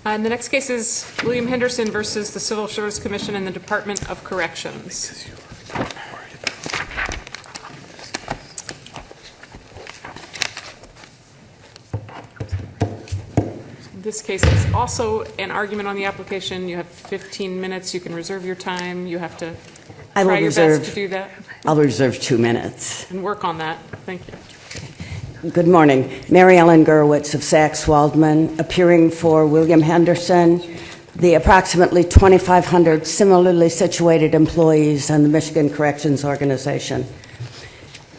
And the next case is William Henderson versus the Civil Service Commission and the Department of Corrections. This case is also an argument on the application. You have 15 minutes. You can reserve your time. You have to try your best to do that. I'll reserve 2 minutes. And work on that. Thank you. Good morning. Mary Ellen Gurwitz of Sachs Waldman, appearing for William Henderson, the approximately 2,500 similarly situated employees on the Michigan Corrections Organization.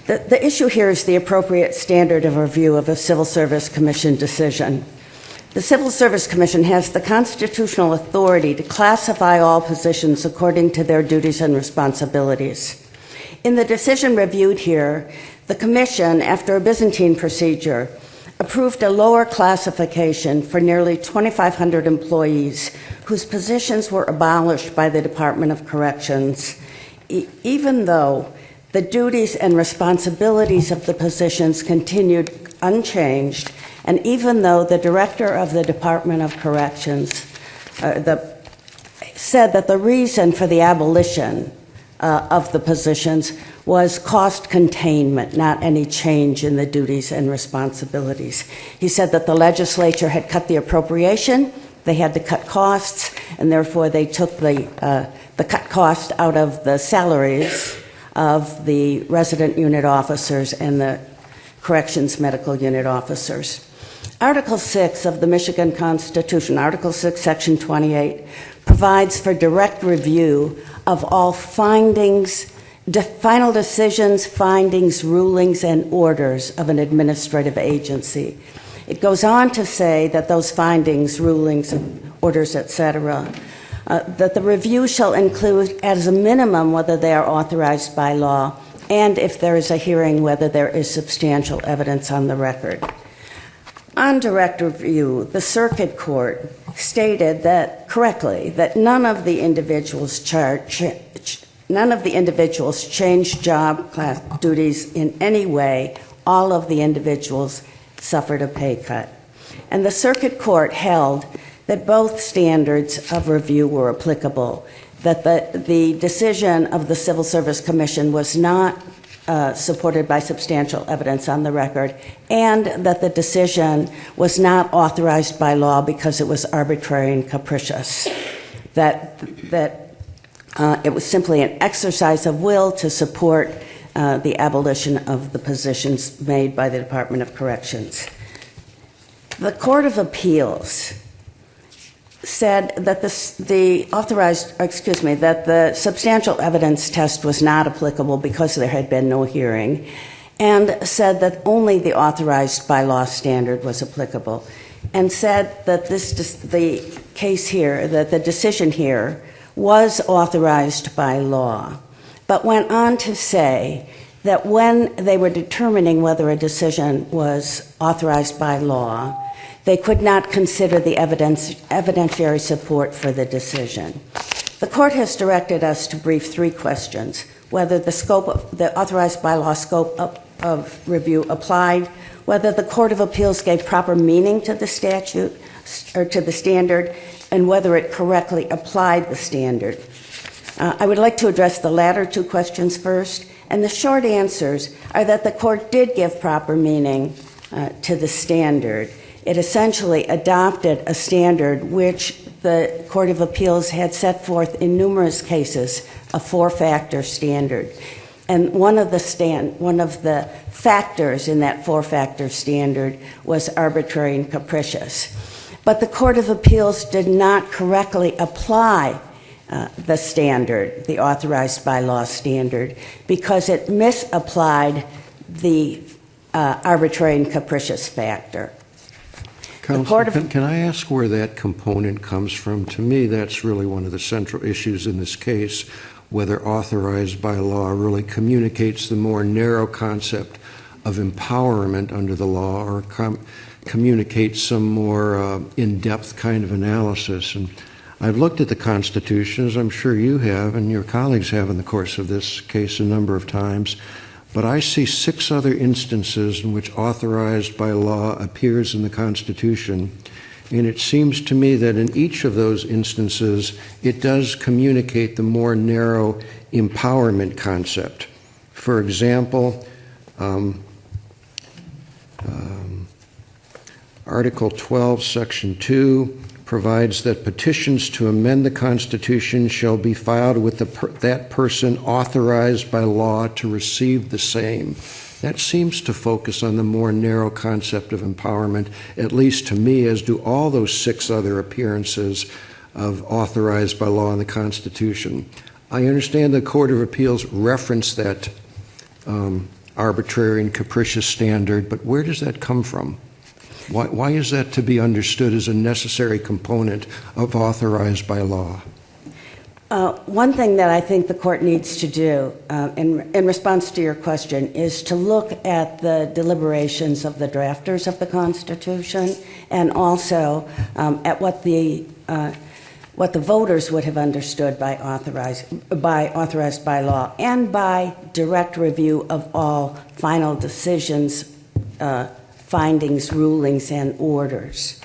The issue here is the appropriate standard of review of a Civil Service Commission decision. The Civil Service Commission has the constitutional authority to classify all positions according to their duties and responsibilities. In the decision reviewed here, the Commission, after a Byzantine procedure, approved a lower classification for nearly 2,500 employees whose positions were abolished by the Department of Corrections, even though the duties and responsibilities of the positions continued unchanged, and even though the director of the Department of Corrections said that the reason for the abolition of the positions was cost containment, not any change in the duties and responsibilities. He said that the legislature had cut the appropriation, they had to cut costs, and therefore they took the cut cost out of the salaries of the resident unit officers and the corrections medical unit officers. Article 6 of the Michigan Constitution, Article 6, Section 28, provides for direct review of all findings, final decisions, findings, rulings, and orders of an administrative agency. It goes on to say that those findings, rulings, orders, etc., that the review shall include, as a minimum, whether they are authorized by law, and if there is a hearing, whether there is substantial evidence on the record. On direct review, the Circuit Court stated that, correctly, that none of the individuals changed job class duties in any way. All of the individuals suffered a pay cut. And the Circuit Court held that both standards of review were applicable, that the decision of the Civil Service Commission was not supported by substantial evidence on the record, and that the decision was not authorized by law because it was arbitrary and capricious, that it was simply an exercise of will to support the abolition of the positions made by the Department of Corrections. The Court of Appeals said that the substantial evidence test was not applicable because there had been no hearing, and said that only the authorized by law standard was applicable, and said that the case here, that the decision here was authorized by law, but went on to say that when they were determining whether a decision was authorized by law, they could not consider the evidentiary support for the decision. The court has directed us to brief 3 questions: whether the scope of the authorized by law scope of review applied, whether the Court of Appeals gave proper meaning to the statute or to the standard, and whether it correctly applied the standard. I would like to address the latter 2 questions first, and the short answers are that the court did give proper meaning to the standard. It essentially adopted a standard which the Court of Appeals had set forth in numerous cases, a 4-factor standard. And one of the factors in that 4-factor standard was arbitrary and capricious. But the Court of Appeals did not correctly apply the standard, the authorized by law standard, because it misapplied the arbitrary and capricious factor. Counsel, can I ask where that component comes from? To me, that's really one of the central issues in this case, whether authorized by law really communicates the more narrow concept of empowerment under the law, or communicates some more in-depth kind of analysis. And I've looked at the Constitution, as I'm sure you have and your colleagues have in the course of this case a number of times, but I see 6 other instances in which authorized by law appears in the Constitution, And it seems to me that in each of those instances, it does communicate the more narrow empowerment concept. For example, Article 12, Section 2 provides that petitions to amend the Constitution shall be filed with that person authorized by law to receive the same. That seems to focus on the more narrow concept of empowerment, at least to me, as do all those 6 other appearances of authorized by law in the Constitution. I understand the Court of Appeals referenced that arbitrary and capricious standard, but where does that come from? Why is that to be understood as a necessary component of authorized by law? One thing that I think the court needs to do in response to your question is to look at the deliberations of the drafters of the Constitution and also at what the voters would have understood by authorized by law and by direct review of all final decisions, findings, rulings, and orders.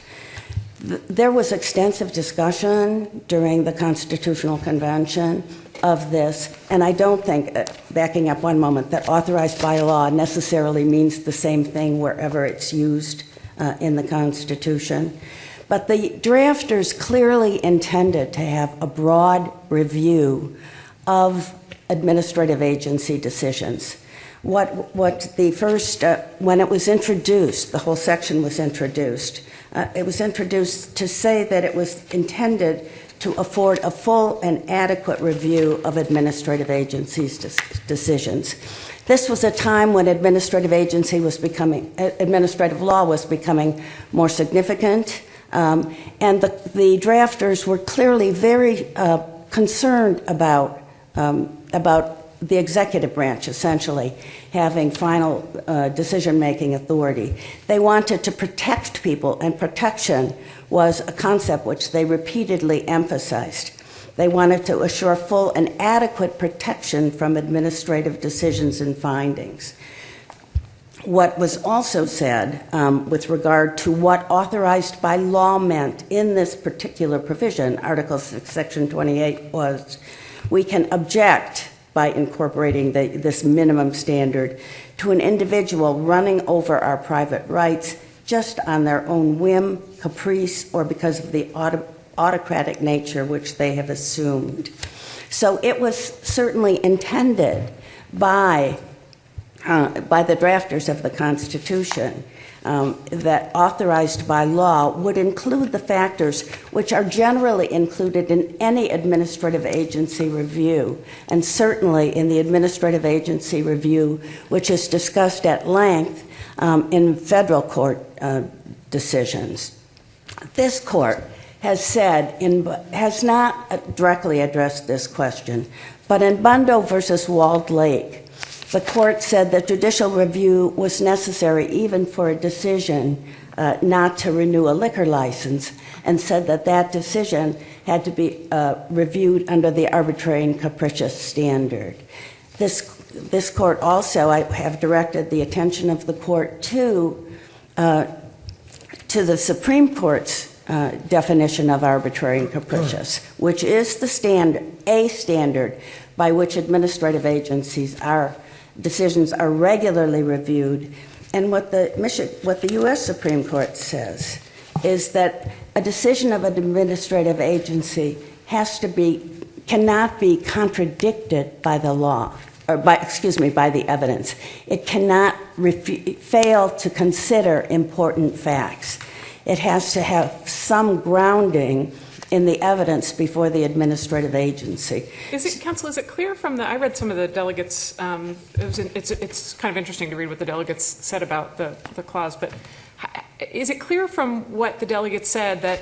There was extensive discussion during the Constitutional Convention of this, and I don't think, backing up one moment, that authorized by law necessarily means the same thing wherever it's used in the Constitution. But the drafters clearly intended to have a broad review of administrative agency decisions. What the first, when it was introduced, the whole section was introduced, it was introduced to say that it was intended to afford a full and adequate review of administrative agencies' decisions. This was a time when administrative law was becoming more significant, and the drafters were clearly very concerned about the executive branch, essentially, having final decision-making authority. They wanted to protect people, and protection was a concept which they repeatedly emphasized. They wanted to assure full and adequate protection from administrative decisions and findings. What was also said with regard to what authorized by law meant in this particular provision, Article 6, Section 28, was we can object by incorporating this minimum standard to an individual running over our private rights just on their own whim, caprice, or because of the autocratic nature which they have assumed. So it was certainly intended by the drafters of the Constitution that authorized by law would include the factors which are generally included in any administrative agency review, and certainly in the administrative agency review which is discussed at length in federal court decisions. This court has said, has not directly addressed this question, but in Bundo versus Walled Lake, the court said that judicial review was necessary even for a decision not to renew a liquor license, and said that that decision had to be reviewed under the arbitrary and capricious standard. This court also, I have directed the attention of the court to the Supreme Court's definition of arbitrary and capricious, which is the standard by which administrative agencies decisions are regularly reviewed. And what the U.S. Supreme Court says is that a decision of an administrative agency cannot be contradicted by the law, or by the evidence. It cannot fail to consider important facts. It has to have some grounding in the evidence before the administrative agency. Counsel, is it clear from I read some of the delegates, it's kind of interesting to read what the delegates said about the clause, but is it clear from what the delegates said that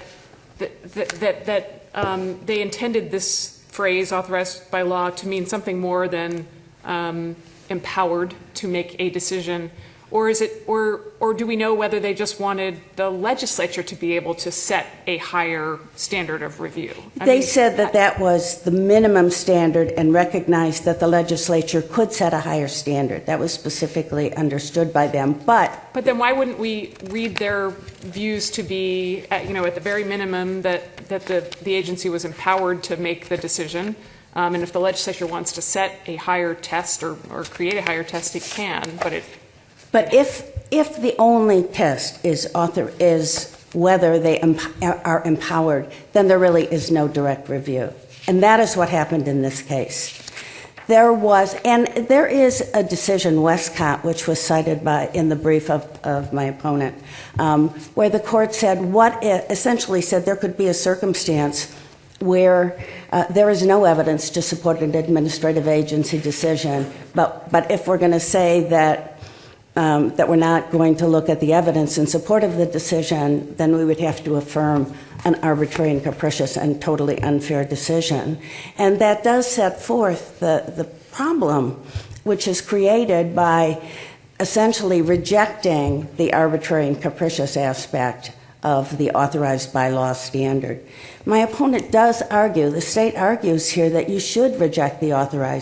they intended this phrase, authorized by law, to mean something more than empowered to make a decision Or is it, or do we know whether they just wanted the legislature to be able to set a higher standard of review? They said that that was the minimum standard and recognized that the legislature could set a higher standard. That was specifically understood by them. But then why wouldn't we read their views to be, at the very minimum that the agency was empowered to make the decision? And if the legislature wants to set a higher test or create a higher test, it can. But if the only test is whether they are empowered, then there really is no direct review. And that is what happened in this case. There is a decision, Westcott, which was cited in the brief of my opponent, where the court essentially said there could be a circumstance where there is no evidence to support an administrative agency decision, but if we're going to say that we're not going to look at the evidence in support of the decision, then we would have to affirm an arbitrary and capricious and totally unfair decision. And that does set forth the problem, which is created by essentially rejecting the arbitrary and capricious aspect of the authorized by law standard. My opponent does argue, the state argues here, that you should reject the arbitrary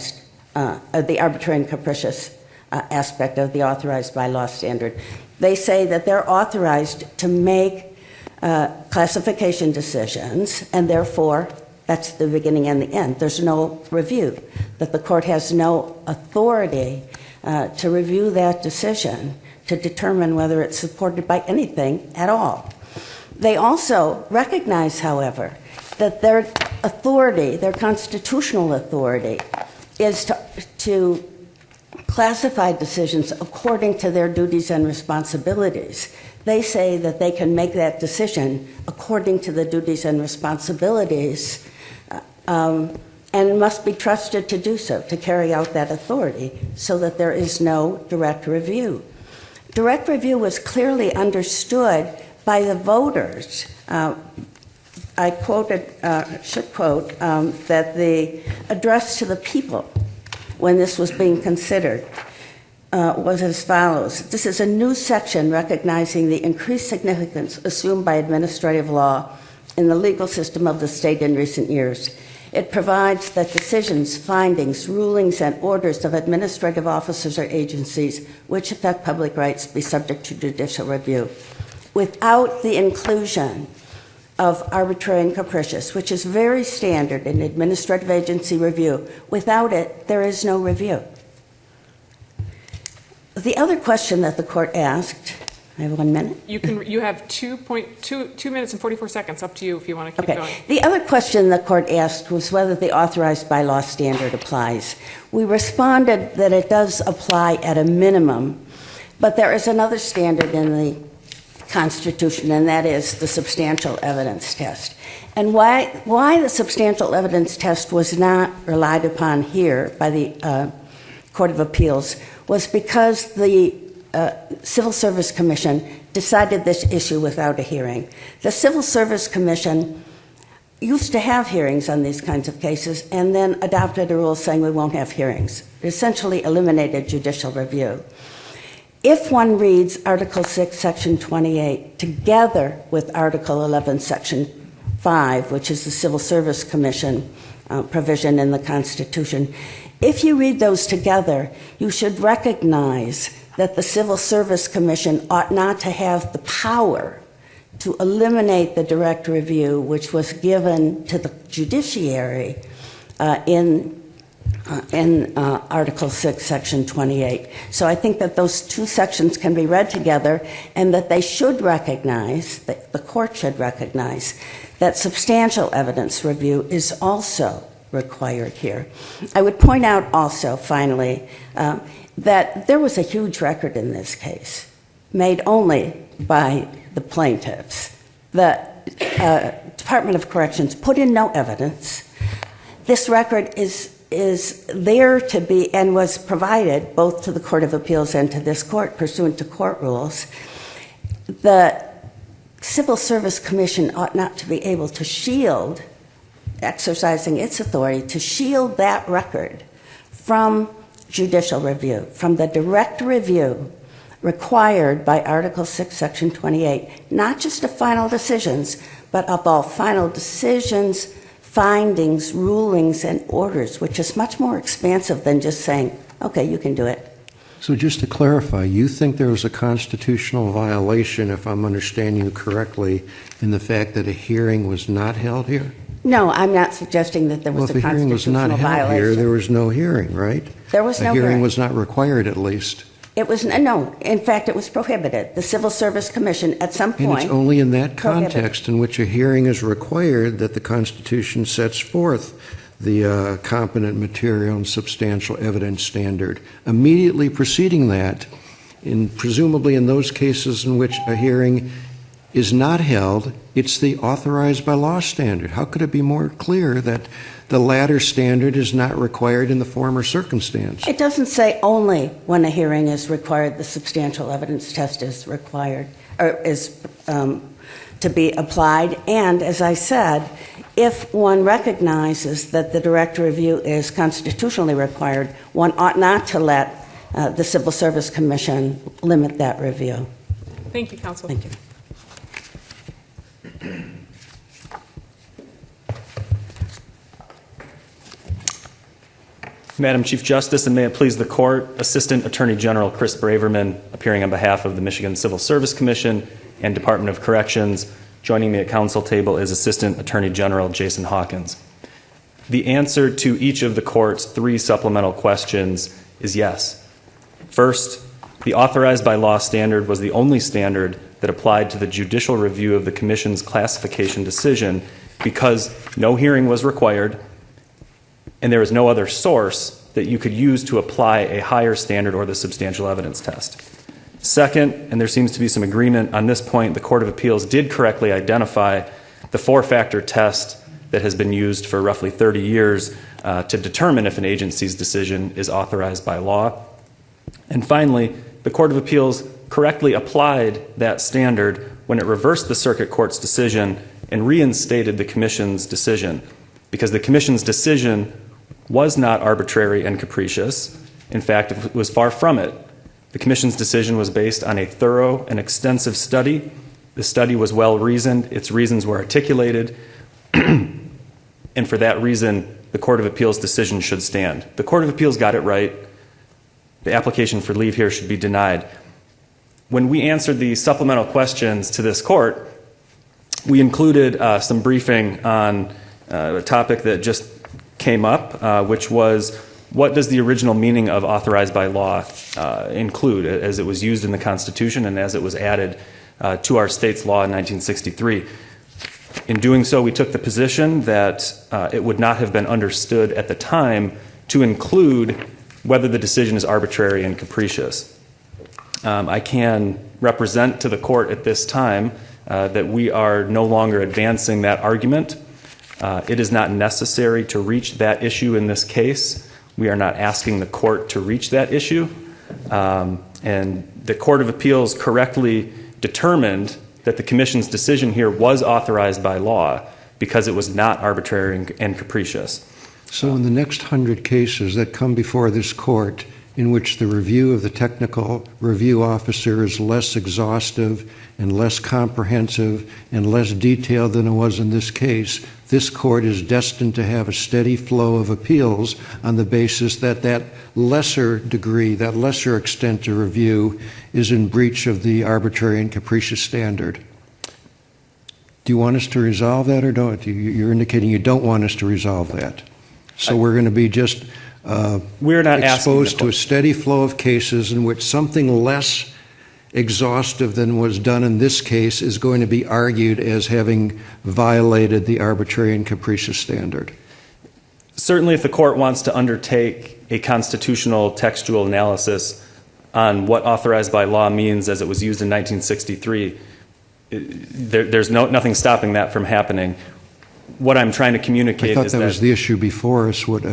and capricious aspect of the authorized by law standard. They say that they're authorized to make classification decisions, and therefore that's the beginning and the end. There's no review, that the court has no authority to review that decision to determine whether it's supported by anything at all. They also recognize, however, that their authority, their constitutional authority, is to classify decisions according to their duties and responsibilities. They say that they can make that decision according to the duties and responsibilities and must be trusted to do so, to carry out that authority, so that there is no direct review. Direct review was clearly understood by the voters. I should quote, that the address to the people when this was being considered was as follows. This is a new section recognizing the increased significance assumed by administrative law in the legal system of the state in recent years. It provides that decisions, findings, rulings, and orders of administrative officers or agencies which affect public rights be subject to judicial review. Without the inclusion of arbitrary and capricious, which is very standard in administrative agency review, without it, there is no review. The other question that the court asked, I have 1 minute. You have 2 minutes and 44 seconds. Up to you if you want to keep going. The other question the court asked was whether the authorized by law standard applies. We responded that it does apply at a minimum, but there is another standard in the Constitution, and that is the substantial evidence test. And why the substantial evidence test was not relied upon here by the Court of Appeals was because the Civil Service Commission decided this issue without a hearing. The Civil Service Commission used to have hearings on these kinds of cases and then adopted a rule saying we won't have hearings. It essentially eliminated judicial review. If one reads Article 6, Section 28, together with Article 11, Section 5, which is the Civil Service Commission provision in the Constitution, if you read those together, you should recognize that the Civil Service Commission ought not to have the power to eliminate the direct review which was given to the judiciary in Article 6, Section 28. So I think that those two sections can be read together and that they should recognize, that the court should recognize, that substantial evidence review is also required here. I would point out also, finally, that there was a huge record in this case, made only by the plaintiffs. The Department of Corrections put in no evidence. This record is there to be and was provided both to the Court of Appeals and to this court pursuant to court rules. The Civil Service Commission ought not to be able to shield, exercising its authority, to shield that record from judicial review, from the direct review required by Article 6, Section 28, not just of final decisions, but of all final decisions, findings, rulings, and orders, which is much more expansive than just saying, okay, you can do it. So just to clarify, you think there was a constitutional violation, if I'm understanding you correctly, in the fact that a hearing was not held here? No, I'm not suggesting that there was a constitutional violation. Well, if a hearing was not held here, there was no hearing, right? There was no hearing. A hearing was not required, at least. It was, no, in fact, it was prohibited. The Civil Service Commission, at some point... And it's only in that context in which a hearing is required that the Constitution sets forth the competent material and substantial evidence standard. Immediately preceding that, presumably in those cases in which a hearing is not held, it's the authorized by law standard. How could it be more clear that the latter standard is not required in the former circumstance? It doesn't say only when a hearing is required, the substantial evidence test is required, or is to be applied. And as I said, if one recognizes that the direct review is constitutionally required, one ought not to let the Civil Service Commission limit that review. Thank you, counsel. Thank you. Madam Chief Justice, and may it please the Court, Assistant Attorney General Chris Braverman, appearing on behalf of the Michigan Civil Service Commission and Department of Corrections. Joining me at council table is Assistant Attorney General Jason Hawkins. The answer to each of the Court's 3 supplemental questions is yes. First, the authorized by law standard was the only standard that applied to the judicial review of the Commission's classification decision because no hearing was required and there is no other source that you could use to apply a higher standard or the substantial evidence test. Second, and there seems to be some agreement on this point, the Court of Appeals did correctly identify the 4-factor test that has been used for roughly 30 years to determine if an agency's decision is authorized by law. And finally, the Court of Appeals correctly applied that standard when it reversed the Circuit Court's decision and reinstated the Commission's decision, because the Commission's decision was not arbitrary and capricious. In fact, it was far from it. The Commission's decision was based on a thorough and extensive study. The study was well-reasoned. Its reasons were articulated. And for that reason, the Court of Appeals' decision should stand. The Court of Appeals got it right. The application for leave here should be denied. When we answered the supplemental questions to this Court, we included some briefing on a topic that just came up, which was, what does the original meaning of authorized by law include as it was used in the Constitution and as it was added to our state's law in 1963? In doing so, we took the position that it would not have been understood at the time to include whether the decision is arbitrary and capricious. I can represent to the Court at this time that we are no longer advancing that argument. It is not necessary to reach that issue in this case. We are not asking the Court to reach that issue. And the Court of Appeals correctly determined that the Commission's decision here was authorized by law because it was not arbitrary and capricious. So in the next 100 cases that come before this Court in which the review of the technical review officer is less exhaustive and less comprehensive and less detailed than it was in this case, this Court is destined to have a steady flow of appeals on the basis that that lesser degree, that lesser extent to review is in breach of the arbitrary and capricious standard. Do you want us to resolve that or don't? You're indicating you don't want us to resolve that. So we're going to be just we're not exposed to a steady flow of cases in which something less exhaustive than was done in this case is going to be argued as having violated the arbitrary and capricious standard. Certainly, if the Court wants to undertake a constitutional textual analysis on what authorized by law means as it was used in 1963, there's nothing stopping that from happening. What I'm trying to communicate is that... I thought that was the issue before us, what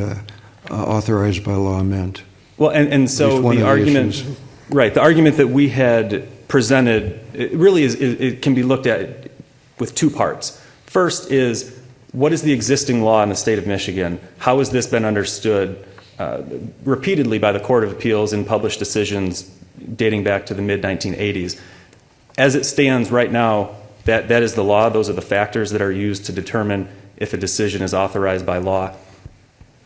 authorized by law meant. Well, and so the argument... Right. The argument that we had presented, it really is, it can be looked at with 2 parts. First is, what is the existing law in the state of Michigan? How has this been understood repeatedly by the Court of Appeals in published decisions dating back to the mid-1980s. As it stands right now, that is the law. Those are the factors that are used to determine if a decision is authorized by law.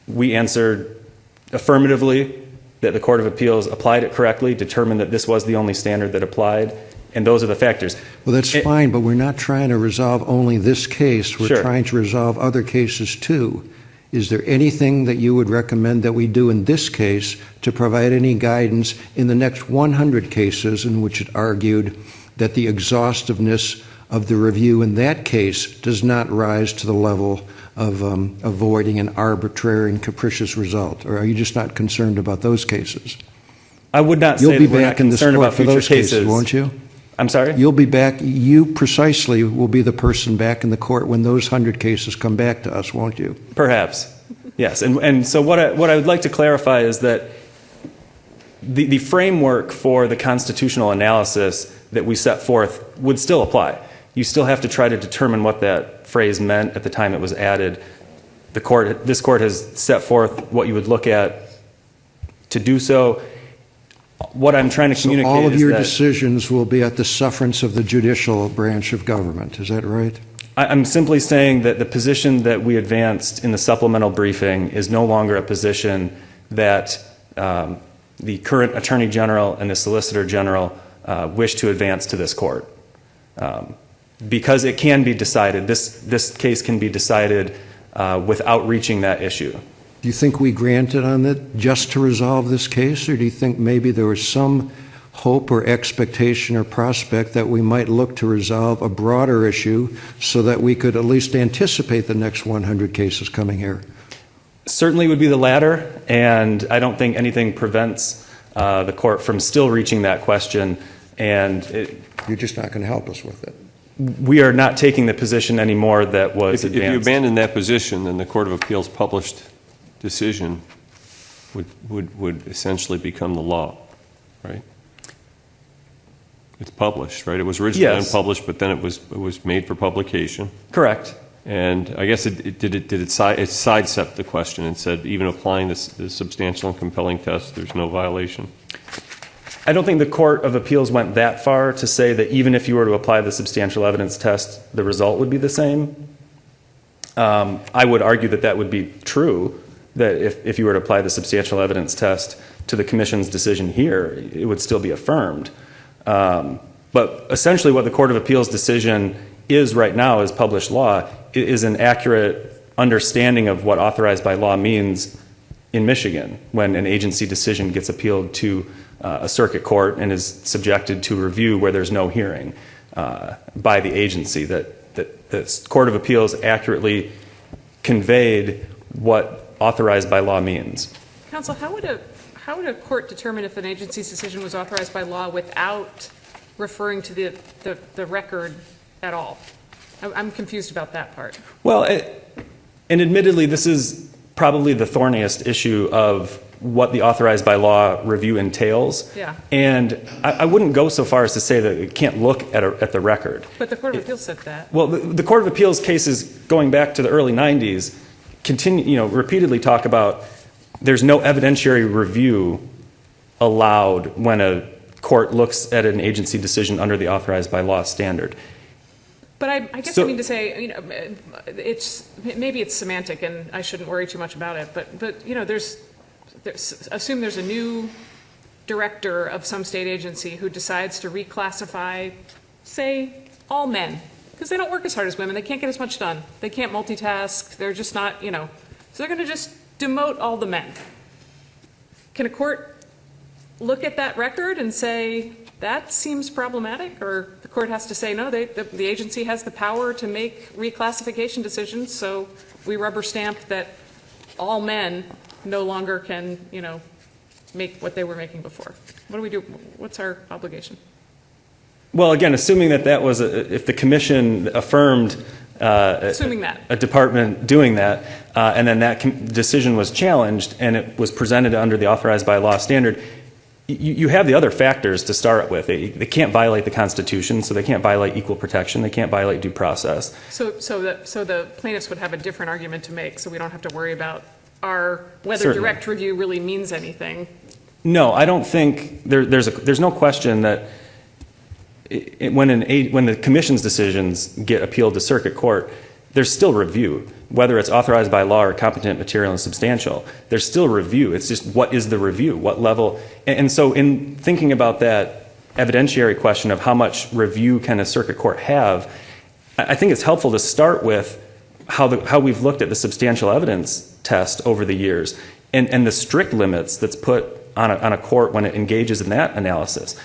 We answered affirmatively that the Court of Appeals applied it correctly, determined that this was the only standard that applied, and those are the factors. Well, that's fine, but we're not trying to resolve only this case. We're trying to resolve other cases too. Is there anything that you would recommend that we do in this case to provide any guidance in the next 100 cases in which it argued that the exhaustiveness of the review in that case does not rise to the level of avoiding an arbitrary and capricious result? Or are you just not concerned about those cases? I would not say that we're not concerned about future cases, won't you? I'm sorry? You'll be back, you precisely will be the person back in the court when those 100 cases come back to us, won't you? Perhaps, yes. And so what I would like to clarify is that the framework for the constitutional analysis that we set forth would still apply. You still have to try to determine what that phrase meant at the time it was added. This court has set forth what you would look at to do so. What I'm trying to communicate is that... So all of your decisions will be at the sufferance of the judicial branch of government, is that right? I'm simply saying that the position that we advanced in the supplemental briefing is no longer a position that the current Attorney General and the Solicitor General wish to advance to this court. Because it can be decided, this case can be decided without reaching that issue. Do you think we granted on it just to resolve this case, or do you think maybe there was some hope or expectation or prospect that we might look to resolve a broader issue so that we could at least anticipate the next 100 cases coming here? Certainly would be the latter, and I don't think anything prevents the court from still reaching that question. And you're just not going to help us with it. We are not taking the position anymore that was advanced. If you abandon that position, then the Court of Appeals published decision would essentially become the law, right? It's published, right? It was originally unpublished, but then it was made for publication. Correct. And I guess it sidestepped the question and said even applying this substantial and compelling test, there's no violation. I don't think the Court of Appeals went that far to say that even if you were to apply the substantial evidence test, the result would be the same. I would argue that that would be true, that if you were to apply the substantial evidence test to the Commission's decision here, it would still be affirmed. But essentially what the Court of Appeals decision is right now is published law. It is an accurate understanding of what authorized by law means in Michigan when an agency decision gets appealed to a circuit court and is subjected to review where there's no hearing by the agency. That the Court of Appeals accurately conveyed what authorized by law means. Counsel, how would a court determine if an agency's decision was authorized by law without referring to the record at all? I'm confused about that part. Well, and admittedly, this is probably the thorniest issue of what the authorized by law review entails. Yeah. And I wouldn't go so far as to say that it can't look at the record. But the Court of Appeals said that. Well, the Court of Appeals cases going back to the early 90s repeatedly talk about there's no evidentiary review allowed when a court looks at an agency decision under the authorized by law standard. But I guess I mean to say, maybe it's semantic and I shouldn't worry too much about it, but assume there's a new director of some state agency who decides to reclassify, say, all men, because they don't work as hard as women, they can't get as much done, they can't multitask, they're just not, so they're going to just demote all the men. Can a court look at that record and say, that seems problematic, or the court has to say, no, the agency has the power to make reclassification decisions, so we rubber stamp that all men no longer can, make what they were making before? What do we do? What's our obligation? Well, again, assuming that was, if the commission affirmed assuming that a department doing that, and then that decision was challenged and it was presented under the authorized by law standard, you have the other factors to start with. They can't violate the Constitution, so they can't violate equal protection, they can't violate due process. So the plaintiffs would have a different argument to make, so we don't have to worry about whether Certainly. direct review really means anything. No, I don't think there's no question that when the commission's decisions get appealed to circuit court, there's still review, whether it's authorized by law or competent, material, and substantial. There's still review. It's just what is the review, what level, and so in thinking about that evidentiary question of how much review can a circuit court have, I think it's helpful to start with how we've looked at the substantial evidence test over the years and the strict limits that's put on a court when it engages in that analysis.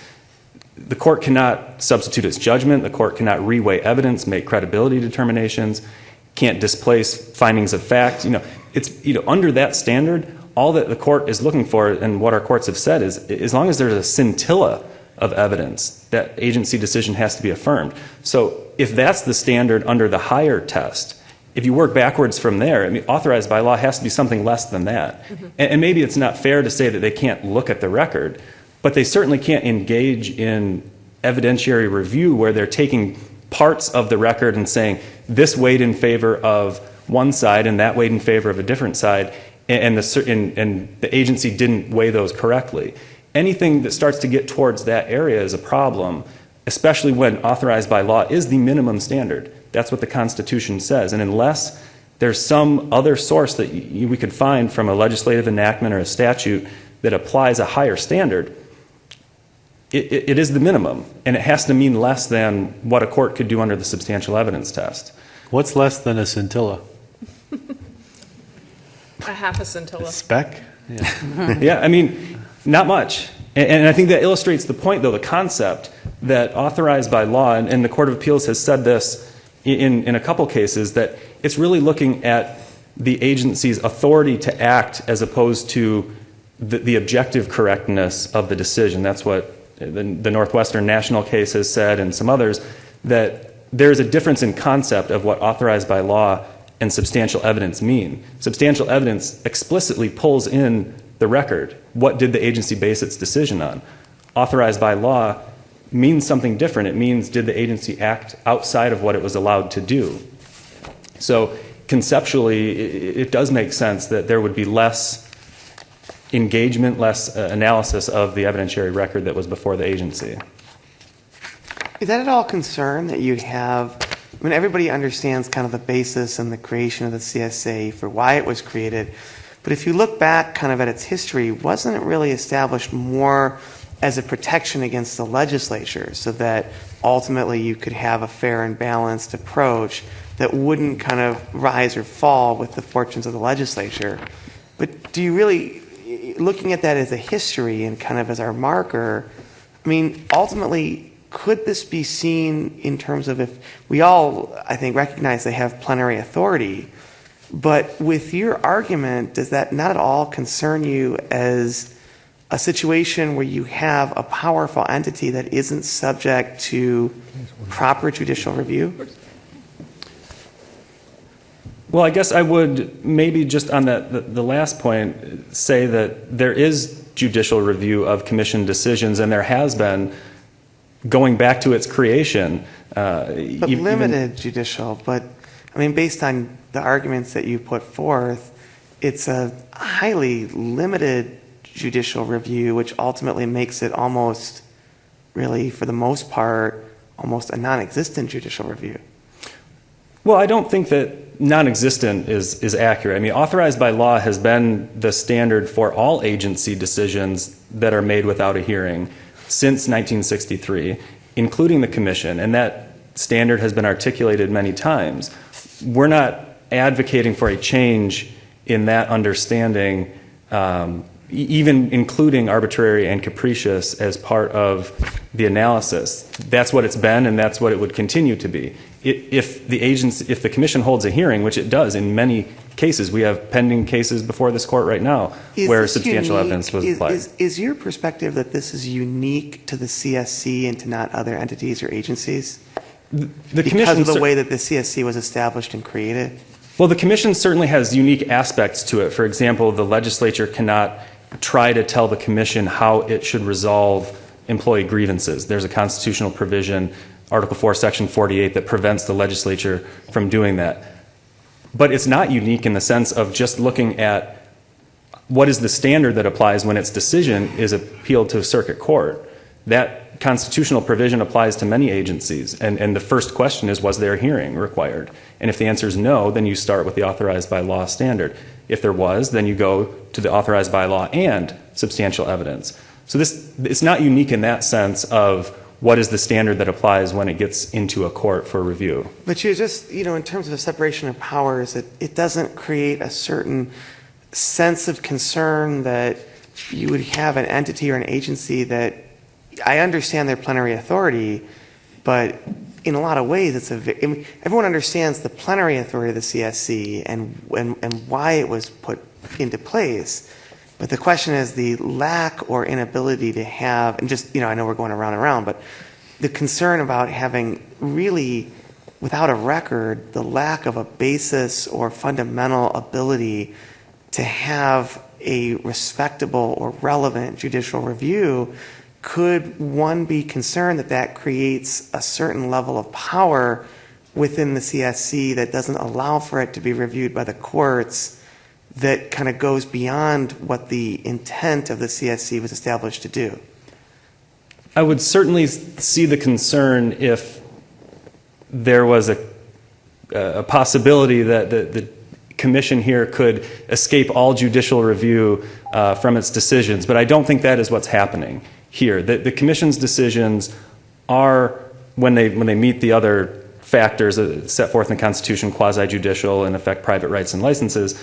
The court cannot substitute its judgment. The court cannot reweigh evidence, make credibility determinations, can't displace findings of fact. Under that standard, all that the court is looking for, and what our courts have said, is as long as there's a scintilla of evidence, that agency decision has to be affirmed. So if that's the standard under the higher test, if you work backwards from there, authorized by law has to be something less than that. Mm-hmm. And maybe it's not fair to say that they can't look at the record, but they certainly can't engage in evidentiary review where they're taking parts of the record and saying this weighed in favor of one side and that weighed in favor of a different side, and the agency didn't weigh those correctly. Anything that starts to get towards that area is a problem, especially when authorized by law is the minimum standard. That's what the Constitution says. And unless there's some other source that we could find from a legislative enactment or a statute that applies a higher standard, it is the minimum. And it has to mean less than what a court could do under the substantial evidence test. What's less than a scintilla? A half a scintilla. A speck? Yeah. Yeah, not much. And I think that illustrates the point, though, the concept that authorized by law, and the Court of Appeals has said this in a couple cases, that it's really looking at the agency's authority to act as opposed to the objective correctness of the decision. That's what the Northwestern National case has said, and some others, that there's a difference in concept of what authorized by law and substantial evidence mean. Substantial evidence explicitly pulls in the record. What did the agency base its decision on? Authorized by law means something different. It means, did the agency act outside of what it was allowed to do? So conceptually, it does make sense that there would be less engagement, less analysis of the evidentiary record that was before the agency. Is that at all concern that you'd have, everybody understands kind of the basis and the creation of the CSA for why it was created, but if you look back kind of at its history, wasn't it really established more as a protection against the legislature so that ultimately you could have a fair and balanced approach that wouldn't kind of rise or fall with the fortunes of the legislature? But do you really, looking at that as a history and kind of as our marker, ultimately, could this be seen in terms of, if we all, I think, recognize they have plenary authority, but with your argument, does that not at all concern you as a situation where you have a powerful entity that isn't subject to proper judicial review? Well, I guess I would maybe just on the last point say that there is judicial review of commission decisions, and there has been going back to its creation. But limited judicial, but based on the arguments that you put forth, it's a highly limited judicial review, which ultimately makes it almost, really, for the most part, almost a non-existent judicial review. Well, I don't think that non-existent is accurate. Authorized by law has been the standard for all agency decisions that are made without a hearing since 1963, including the commission, and that standard has been articulated many times. We're not advocating for a change in that understanding, even including arbitrary and capricious as part of the analysis. That's what it's been, and that's what it would continue to be. If the commission holds a hearing, which it does in many cases, we have pending cases before this court right now where substantial evidence was applied. Is your perspective that this is unique to the CSC and to not other entities or agencies? Because of the way that the CSC was established and created? Well, the commission certainly has unique aspects to it. For example, the legislature cannot try to tell the commission how it should resolve employee grievances. There's a constitutional provision, Article 4, Section 48, that prevents the legislature from doing that. But it's not unique in the sense of just looking at what is the standard that applies when its decision is appealed to a circuit court? That constitutional provision applies to many agencies. And the first question is, was there a hearing required? And if the answer is no, then you start with the authorized by law standard. If there was, then you go to the authorized by law and substantial evidence. So it's not unique in that sense of what is the standard that applies when it gets into a court for review. But you just, in terms of the separation of powers, it doesn't create a certain sense of concern that you would have an entity or an agency that, I understand their plenary authority, but in a lot of ways, everyone understands the plenary authority of the CSC and why it was put into place. But the question is the lack or inability to have, and just, I know we're going around and around, but the concern about having really, without a record, the lack of a basis or fundamental ability to have a respectable or relevant judicial review. Could one be concerned that creates a certain level of power within the CSC that doesn't allow for it to be reviewed by the courts, that kind of goes beyond what the intent of the CSC was established to do? I would certainly see the concern if there was a possibility that the Commission here could escape all judicial review from its decisions, but I don't think that is what's happening here. The Commission's decisions are, when they meet the other factors set forth in the Constitution, quasi-judicial and affect private rights and licenses,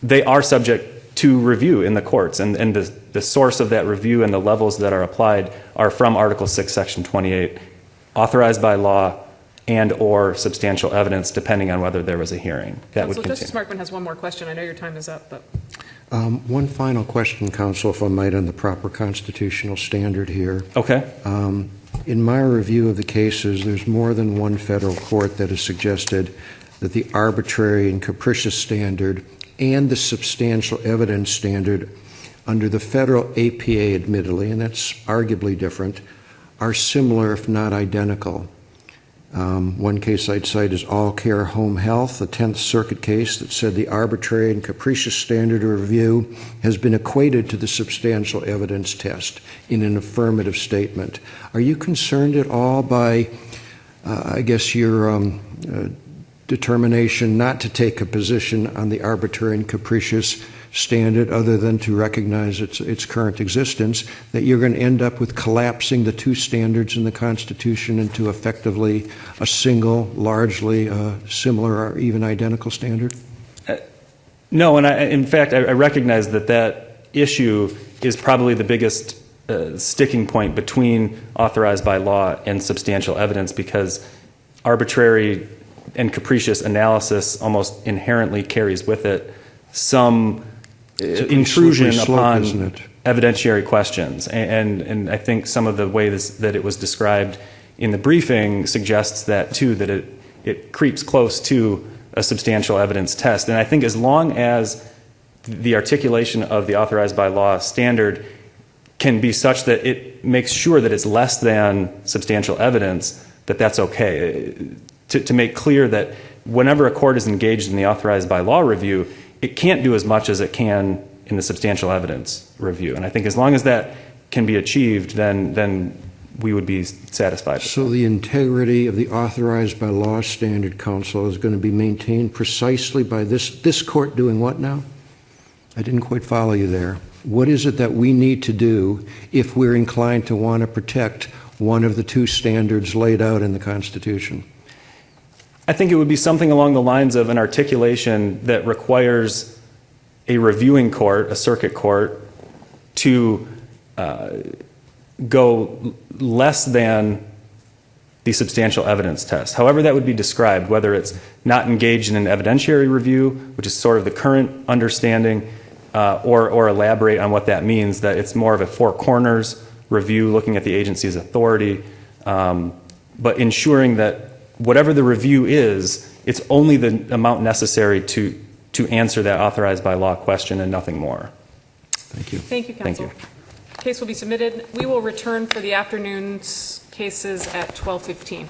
they are subject to review in the courts, and the source of that review and the levels that are applied are from Article 6, Section 28, authorized by law and or substantial evidence, depending on whether there was a hearing. That would continue. Justice Markman has one more question. I know your time is up, but... One final question, counsel, if I might, on the proper constitutional standard here. Okay. In my review of the cases, there's more than one federal court that has suggested that the arbitrary and capricious standard and the substantial evidence standard under the federal APA, admittedly, and that's arguably different, are similar if not identical. One case I'd cite is All Care Home Health, the 10th Circuit case that said the arbitrary and capricious standard of review has been equated to the substantial evidence test in an affirmative statement. Are you concerned at all by, I guess, your determination not to take a position on the arbitrary and capricious standard other than to recognize its current existence, that you're going to end up with collapsing the two standards in the Constitution into effectively a single, largely similar or even identical standard? No, and in fact, I recognize that issue is probably the biggest sticking point between authorized by law and substantial evidence, because arbitrary and capricious analysis almost inherently carries with it some intrusion upon evidentiary questions. And I think some of the ways that it was described in the briefing suggests that, too, that it creeps close to a substantial evidence test. And I think as long as the articulation of the authorized by law standard can be such that it makes sure that it's less than substantial evidence, that's okay. To make clear that whenever a court is engaged in the authorized by law review, it can't do as much as it can in the substantial evidence review. And I think as long as that can be achieved, then we would be satisfied. So the integrity of the authorized by law standard, counsel, is going to be maintained precisely by this court doing what now? I didn't quite follow you there. What is it that we need to do if we're inclined to want to protect one of the two standards laid out in the Constitution? I think it would be something along the lines of an articulation that requires a reviewing court, a circuit court, to go less than the substantial evidence test. However that would be described, whether it's not engaged in an evidentiary review, which is sort of the current understanding, or elaborate on what that means, that it's more of a four corners review looking at the agency's authority, but ensuring that whatever the review is, it's only the amount necessary to answer that authorized by law question and nothing more. Thank you. Thank you, counsel. Thank you. Case will be submitted. We will return for the afternoon's cases at 12:15.